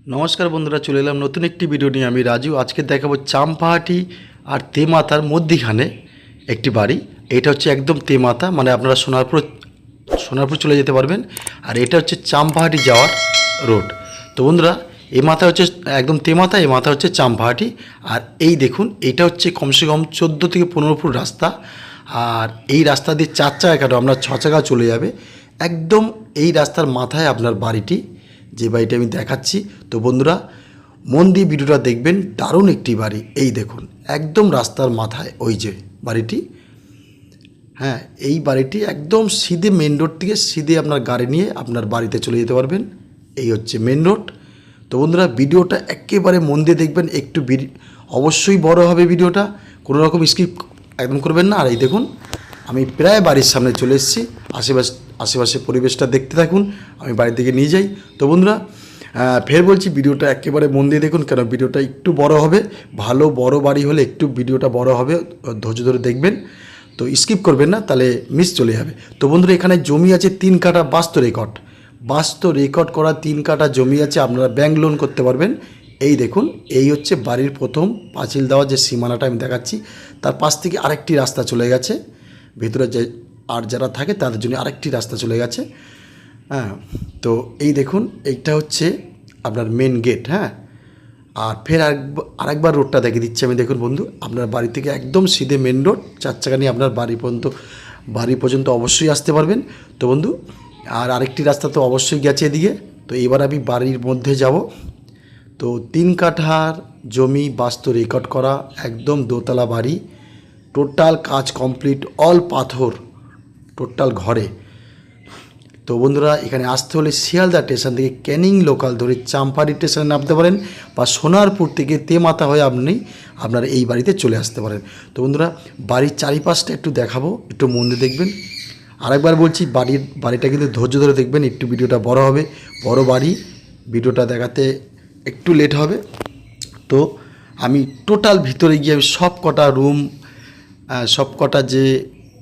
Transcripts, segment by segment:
নমস্কার বন্ধুরা, চলে এলাম নতুন একটি ভিডিও নিয়ে। আমি রাজু। আজকে দেখাবো চাম্পাহাটি আর তেমাথার মধ্যিখানে একটি বাড়ি। এটা হচ্ছে একদম তেমাথা, মানে আপনারা সোনারপুর চলে যেতে পারবেন। আর এটা হচ্ছে চাম্পাহাটি যাওয়ার রোড। তো বন্ধুরা, এই মাথা হচ্ছে একদম তেমাথা, এই মাথা হচ্ছে চাম্পাহাটি। আর এই দেখুন, এটা হচ্ছে কমসে কম 14 থেকে 15 ফুট রাস্তা। আর এই রাস্তা দিয়ে 4 চাকা কাটো, আপনার 6 চাকা চলে যাবে। একদম এই রাস্তার মাথায় আপনার বাড়িটি, যে বাড়িটা আমি দেখাচ্ছি। তো বন্ধুরা, মন দিয়ে ভিডিওটা দেখবেন। দারুণ একটি বাড়ি। এই দেখুন, একদম রাস্তার মাথায় ওই যে বাড়িটি। হ্যাঁ, এই বাড়িটি একদম সিধে মেন রোড থেকে সিধে আপনার গাড়ি নিয়ে আপনার বাড়িতে চলে যেতে পারবেন। এই হচ্ছে মেন রোড। তো বন্ধুরা, ভিডিওটা একেবারে মন দিয়ে দেখবেন। একটু অবশ্যই বড় হবে ভিডিওটা, কোনো রকম স্কিপ একদম করবেন না। আর এই দেখুন, আমি প্রায় বাড়ির সামনে চলে এসেছি। আশেপাশে পরিবেশটা দেখতে থাকুন, আমি বাড়ির দিকে নিয়ে যাই। তো বন্ধুরা, ফের বলছি, ভিডিওটা একেবারে মন দিয়ে দেখুন, কেন ভিডিওটা একটু বড় হবে। ভালো বড় বাড়ি হলে একটু ভিডিওটা বড় হবে, ধৈর্য ধরে দেখবেন। তো স্কিপ করবেন না, তাহলে মিস চলে যাবে। তো বন্ধুরা, এখানে জমি আছে 3 কাঠা বাস্তু রেকর্ড করা 3 কাঠা জমি আছে। আপনারা ব্যাংক লোন করতে পারবেন। এই দেখুন, এই হচ্ছে বাড়ির প্রথম পাঁচিল দেওয়া যে সীমানাটা আমি দেখাচ্ছি। তার পাশ থেকে আরেকটি রাস্তা চলে গেছে ভেতরে, যে আর যারা থাকে তাদের জন্য আরেকটি রাস্তা চলে গেছে। হ্যাঁ, তো এই দেখুন, এইটা হচ্ছে আপনার মেন গেট। হ্যাঁ, আর ফের আরেকবার রোডটা দেখে দিচ্ছি আমি। দেখুন বন্ধু, আপনার বাড়ি থেকে একদম সিধে মেন রোড, 4 চাকা নিয়ে আপনার বাড়ি পর্যন্ত অবশ্যই আসতে পারবেন। তো বন্ধু, আর আরেকটি রাস্তা তো অবশ্যই গেছে এদিকে। তো এবার আমি বাড়ির মধ্যে যাব। তো 3 কাঠার জমি, বাস্তু রেকর্ড করা, একদম দোতলা বাড়ি, টোটাল কাজ কমপ্লিট, অল পাথর টোটাল ঘরে। তো বন্ধুরা, এখানে আসতে হলে শিয়ালদা স্টেশন থেকে ক্যানিং লোকাল ধরে চাম্পাহাটি স্টেশনে নামতে পারেন, বা সোনারপুর থেকে তেমাথা হয়ে আপনি আপনার এই বাড়িতে চলে আসতে পারেন। তো বন্ধুরা, বাড়ির চারিপাশটা একটু দেখাবো, একটু মন দিয়ে দেখবেন। আরেকবার বলছি, বাড়িটা কিন্তু ধৈর্য ধরে দেখবেন, একটু ভিডিওটা বড় হবে। বড় বাড়ি, ভিডিওটা দেখাতে একটু লেট হবে। তো আমি টোটাল ভিতরে গিয়ে আমি সব কটা রুম, সব কটা যে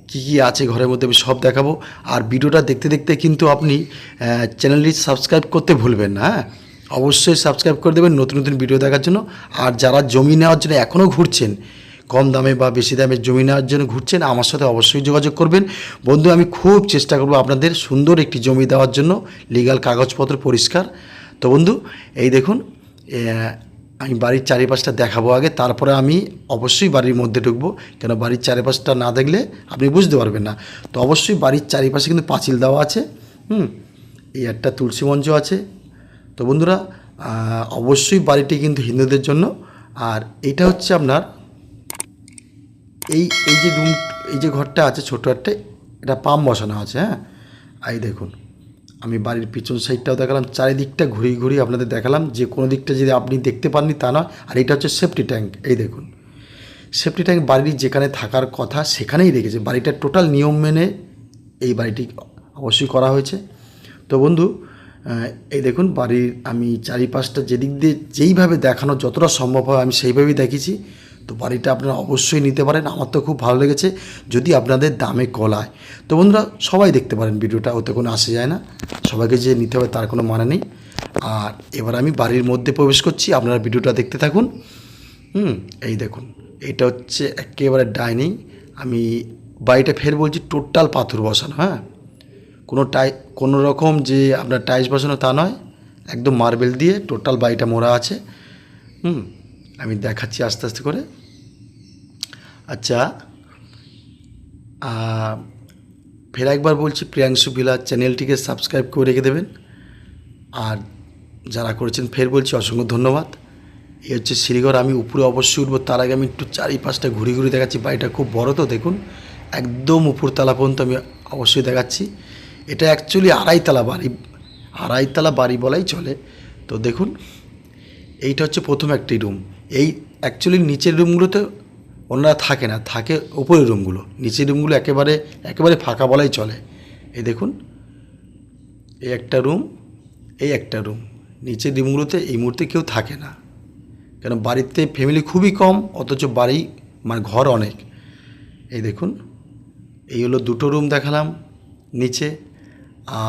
কী কী আছে ঘরের মধ্যে, আমি সব দেখাবো। আর ভিডিওটা দেখতে দেখতে কিন্তু আপনি চ্যানেলটি সাবস্ক্রাইব করতে ভুলবেন না। হ্যাঁ, অবশ্যই সাবস্ক্রাইব করে দেবেন নতুন নতুন ভিডিও দেখার জন্য। আর যারা জমি নেওয়ার জন্য এখনও ঘুরছেন, কম দামে বা বেশি দামে জমি নেওয়ার জন্য ঘুরছেন, আমার সাথে অবশ্যই যোগাযোগ করবেন। বন্ধু, আমি খুব চেষ্টা করব আপনাদের সুন্দর একটি জমি দেওয়ার জন্য, লিগ্যাল কাগজপত্র পরিষ্কার। তো বন্ধু, এই দেখুন, আমি বাড়ির চারিপাশটা দেখাবো আগে, তারপরে আমি অবশ্যই বাড়ির মধ্যে ঢুকবো। কেন, বাড়ির চারিপাশটা না দেখলে আপনি বুঝতে পারবেন না। তো অবশ্যই বাড়ির চারিপাশে কিন্তু পাঁচিল দেওয়া আছে। এই একটা তুলসী মঞ্চ আছে। তো বন্ধুরা, অবশ্যই বাড়িটি কিন্তু হিন্দুদের জন্য। আর এটা হচ্ছে আপনার এই এই যে রুম, এই যে ঘরটা আছে ছোটো একটা, এটা পাম্প বসানো আছে। হ্যাঁ, এই দেখুন, আমি বাড়ির পিছন সাইডটাও দেখালাম, চারিদিকটা ঘুরিয়ে ঘুরিয়ে আপনাদের দেখালাম, যে কোনো দিকটা যদি আপনি দেখতে পাননি তা নয়। আর এটা হচ্ছে সেফটি ট্যাঙ্ক। এই দেখুন, সেফটি ট্যাঙ্ক বাড়ির যেখানে থাকার কথা সেখানেই রেখেছে। বাড়িটার টোটাল নিয়ম মেনে এই বাড়িটি অবশ্যই করা হয়েছে। তো বন্ধু, এই দেখুন, বাড়ির আমি চারিপাশটা যেদিক দিয়ে যেইভাবে দেখানো যতটা সম্ভব হয় আমি সেইভাবেই দেখিয়েছি। তো বাড়িটা আপনারা অবশ্যই নিতে পারেন। আমার তো খুব ভালো লেগেছে, যদি আপনাদের দামে কলায়। তো বন্ধুরা, সবাই দেখতে পারেন ভিডিওটা, ওতে কোনো আসে যায় না। সবাইকে যে নিতে হবে তার কোনো মানে নেই। আর এবার আমি বাড়ির মধ্যে প্রবেশ করছি, আপনারা ভিডিওটা দেখতে থাকুন। এই দেখুন, এটা হচ্ছে একেবারে ডাইনিং। আমি বাড়িটা ফের বলছি, টোটাল পাথর বসানো। হ্যাঁ, কোনো রকম যে আপনার টাইলস বসানো তা নয়, একদম মার্বেল দিয়ে টোটাল বাড়িটা মোড়া আছে। আমি দেখাচ্ছি আস্তে আস্তে করে। আচ্ছা, ফের একবার বলছি, প্রিয়াংশু ভিলা চ্যানেলটিকে সাবস্ক্রাইব করে রেখে দেবেন। আর যারা করেছেন ফের বলছি অসংখ্য ধন্যবাদ। এই হচ্ছে সিঁড়িঘর। আমি উপরে অবশ্যই উঠবো, তার আগে আমি একটু চারিপাশটা ঘুরে ঘুরে দেখাচ্ছি। বাড়িটা খুব বড়, তো দেখুন, একদম উপরতলা পর্যন্ত আমি অবশ্যই দেখাচ্ছি। এটা অ্যাকচুয়ালি আড়াইতলা বাড়ি বলাই চলে। তো দেখুন, এইটা হচ্ছে প্রথম একটি রুম। এই অ্যাকচুয়ালি নিচের রুমগুলোতে ওনারা থাকে না, থাকে উপরের রুমগুলো। নিচের রুমগুলো একেবারে একেবারে ফাঁকা বলাই চলে। এই দেখুন, এই একটা রুম, এই একটা রুম। নিচের রুমগুলোতে এই মুহূর্তে কেউ থাকে না, কেন বাড়িতে ফ্যামিলি খুবই কম, অথচ বাড়ি মানে ঘর অনেক। এই দেখুন, এই হলো 2টো রুম দেখালাম নিচে।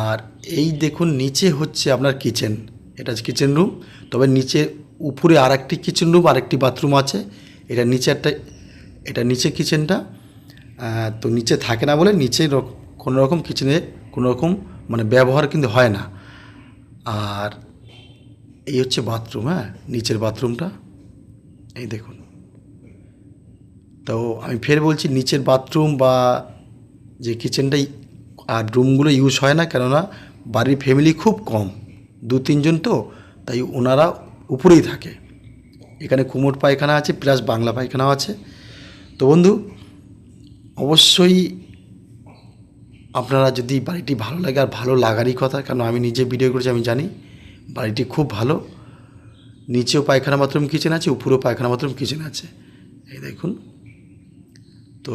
আর এই দেখুন, নিচে হচ্ছে আপনার কিচেন। এটা হচ্ছে কিচেন রুম। তবে নিচে উপরে আর একটি কিচেন রুম আর একটি বাথরুম আছে। এটা নিচে এটা নিচে কিচেনটা, তো নিচে থাকে না বলে নিচে কোনো রকম কিচেনে কোনো রকম মানে ব্যবহার কিন্তু হয় না। আর এই হচ্ছে বাথরুম, হ্যাঁ, নিচের বাথরুমটা এই দেখুন। তো আমি ফের বলছি, নিচের বাথরুম বা যে কিচেনটাই আর রুমগুলো ইউজ হয় না, কেননা বাড়ির ফ্যামিলি খুব কম, 2-3 জন, তো তাই ওনারা উপরেই থাকে। এখানে কুমোর পায়খানা আছে প্লাস বাংলা পায়খানাও আছে। তো বন্ধু, অবশ্যই আপনারা যদি বাড়িটি ভালো লাগে, আর ভালো লাগারই কথা, কারণ আমি নিজে ভিডিও করেছি, আমি জানি বাড়িটি খুব ভালো। নিচেও পায়খানা বাথরুম কিচেন আছে, উপরেও পায়খানা বাথরুম কিচেন আছে, এই দেখুন। তো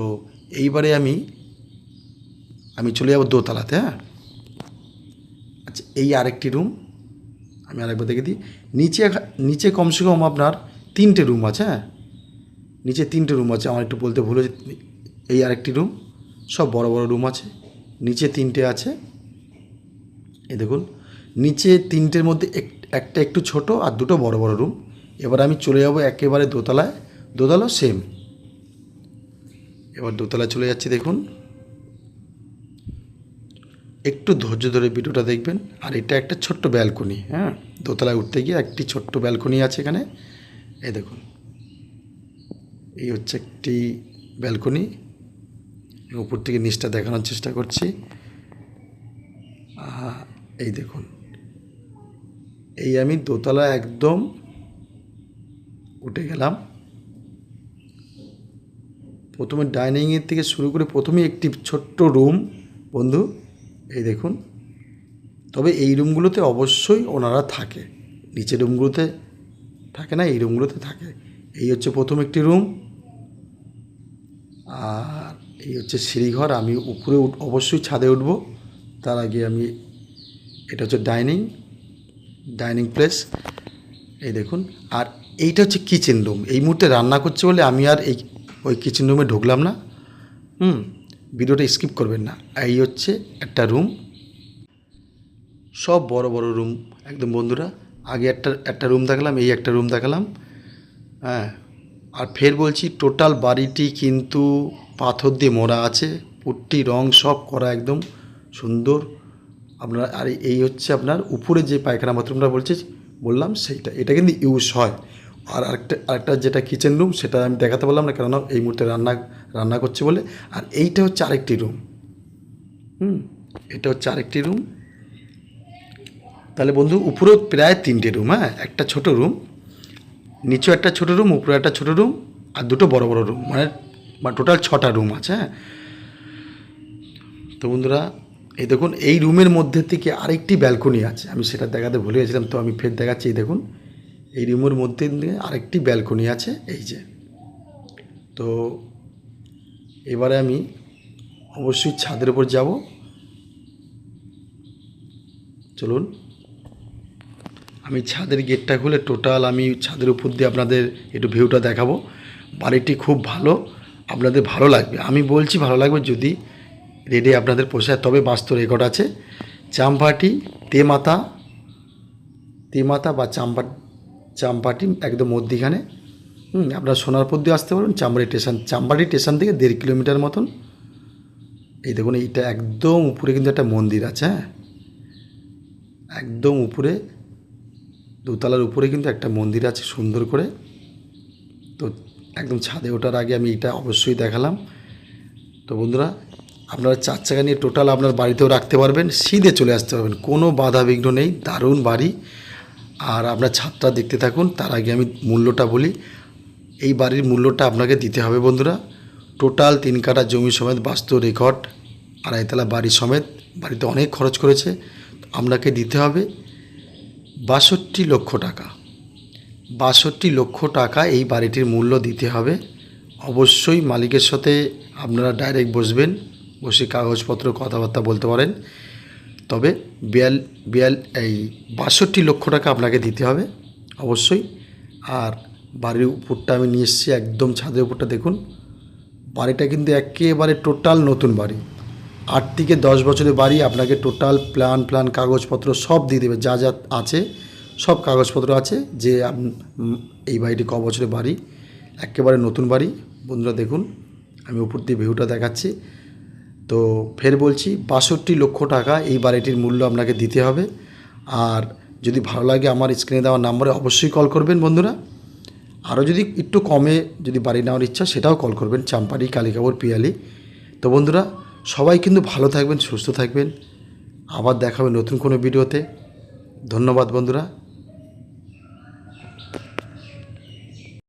এইবারে আমি চলে যাব দোতলাতে। হ্যাঁ, আচ্ছা, এই আরেকটি রুম আমি আরেকবার দেখে দিই। নিচে কমসে কম আপনার 3টে রুম আছে। হ্যাঁ, নিচে 3টে রুম আছে, আমার একটু বলতে ভুল হয়েছে। এই আরেকটি রুম, সব বড় বড় রুম আছে। নিচে 3টে আছে, এই দেখুন। নিচে 3টের মধ্যে একটা একটু ছোট আর 2টো বড় বড় রুম। এবার আমি চলে যাব একেবারে দোতলায়। দোতলাও সেম। এবার দোতলায় চলে যাচ্ছি, দেখুন। একটু ধৈর্য ধরে ভিডিওটা দেখবেন। আর এটা একটা ছোট্ট ব্যালকনি। হ্যাঁ, দোতলায় উঠতে গিয়ে একটি ছোট্ট ব্যালকনি আছে এখানে, এই দেখুন। এই হচ্ছে একটি ব্যালকনি, উপর থেকে নিচটা দেখানোর চেষ্টা করছি। এই দেখুন, এই আমি দোতলা একদম উঠে গেলাম। প্রথমে ডাইনিংয়ের থেকে শুরু করে প্রথমেই একটি ছোট্ট রুম বন্ধু, এই দেখুন। তবে এই রুমগুলোতে অবশ্যই ওনারা থাকে, নিচের রুমগুলোতে থাকে না, এই রুমগুলোতে থাকে। এই হচ্ছে প্রথম একটি রুম, আর এই হচ্ছে সিঁড়িঘর। আমি উপরে অবশ্যই ছাদে উঠব, তার আগে এটা হচ্ছে ডাইনিং প্লেস, এই দেখুন। আর এইটা হচ্ছে কিচেন রুম। এই মুহূর্তে রান্না করছে বলে আমি আর ওই কিচেন রুমে ঢুকলাম না। ভিডিওটা স্কিপ করবেন না। এই হচ্ছে একটা রুম, সব বড় বড় রুম একদম বন্ধুরা। আগে একটা রুম দেখালাম, এই একটা রুম দেখালাম। হ্যাঁ, আর ফের বলছি, টোটাল বাড়িটি কিন্তু পাথর দিয়ে মোড়া আছে, পুট্টি রং সব করা একদম সুন্দর আপনার। আর এই হচ্ছে আপনার উপরে যে পায়খানা বাথরুমটা বললাম সেইটা, এটা কিন্তু ইউজ হয়। আর আরেকটা যেটা কিচেন রুম, সেটা আমি দেখাতে পারলাম না, কেননা এই মুহূর্তে রান্না করছে বলে। আর এইটা হচ্ছে আরেকটি রুম, এটা হচ্ছে আরেকটি রুম। তাহলে বন্ধু, উপরেও প্রায় 3টে রুম। হ্যাঁ, একটা ছোট রুম, নিচেও একটা ছোট রুম, উপরে একটা ছোট রুম, আর 2টো বড় বড় রুম, মানে টোটাল 6টা রুম আছে। হ্যাঁ, তো বন্ধুরা, এই দেখুন, এই রুমের মধ্যে থেকে আরেকটি ব্যালকনি আছে, আমি সেটা দেখাতে ভুলে গেছিলাম, তো আমি ফের দেখাচ্ছি। এই দেখুন, এই রুমের মধ্যে আরেকটি ব্যালকনি আছে, এই যে। তো এবারে আমি অবশ্যই ছাদের উপর যাব, চলুন। আমি ছাদের গেটটা খুলে টোটাল আমি ছাদের উপর দিয়ে আপনাদের একটু ভিউটা দেখাবো। বাড়িটি খুব ভালো, আপনাদের ভালো লাগবে, আমি বলছি ভালো লাগবে। যদি রেডি আপনাদের পোষায় তবে বাস্তব রেকর্ড আছে। চাম্পাটি তেমাতা বা চাম্পাটি একদম মধ্যিখানে। আপনারা সোনারপুর দিয়ে আসতে পারবেন, চাম্পাটি স্টেশন থেকে 1.5 কিলোমিটার মতন। এই দেখুন, এইটা একদম উপরে কিন্তু একটা মন্দির আছে। হ্যাঁ, একদম উপরে, দোতলার উপরে কিন্তু একটা মন্দির আছে সুন্দর করে। তো একদম ছাদে ওঠার আগে আমি এটা অবশ্যই দেখালাম। তো বন্ধুরা, আপনারা 4 চাকা নিয়ে টোটাল আপনার বাড়িতেও রাখতে পারবেন, সিধে চলে আসতে পারবেন, কোনো বাধা বিঘ্ন নেই। দারুণ বাড়ি। আর আপনার ছাদটা দেখতে থাকুন। তার আগে আমি মূল্যটা বলি। এই বাড়ির মূল্যটা আপনাকে দিতে হবে বন্ধুরা, টোটাল 3 কাঠা জমি সমেত, বাস্তু রেকর্ড, 2.5 তলা বাড়ি সমেত। বাড়িতে অনেক খরচ করেছে, আপনাকে দিতে হবে 62 লক্ষ টাকা। 62 লক্ষ টাকা এই বাড়িটির মূল্য দিতে হবে। অবশ্যই মালিকের সাথে আপনারা ডাইরেক্ট বসবেন, বসে কাগজপত্র কথাবার্তা বলতে পারেন। তবে এই 62 লক্ষ টাকা আপনাকে দিতে হবে অবশ্যই। আর বাড়ির উপরটা আমি নিয়ে এসেছি, একদম ছাদের উপরটা দেখুন। বাড়িটা কিন্তু একেবারে টোটাল নতুন বাড়ি, 8 থেকে 10 বছরের বাড়ি। আপনাকে টোটাল প্ল্যান কাগজপত্র সব দিয়ে দেবে, যা যা আছে সব কাগজপত্র আছে যে এই বাড়িটি ক বছরের বাড়ি, একেবারে নতুন বাড়ি। বন্ধুরা দেখুন, আমি উপর দিয়ে ভিউটা দেখাচ্ছি। তো ফের বলছি, ৬২ লক্ষ টাকা এই বাড়িটির মূল্য আপনাকে দিতে হবে। আর যদি ভালো লাগে আমার স্ক্রিনে দেওয়া নাম্বারে অবশ্যই কল করবেন বন্ধুরা। আরও যদি একটু কমে যদি বাড়ি নেওয়ার ইচ্ছা সেটাও কল করবেন, চাম্পারি, কালিকাপুর, পিয়ালি। তো বন্ধুরা সবাই কিন্তু ভালো থাকবেন, সুস্থ থাকবেন। আবার দেখা হবে নতুন কোনো ভিডিওতে। ধন্যবাদ বন্ধুরা।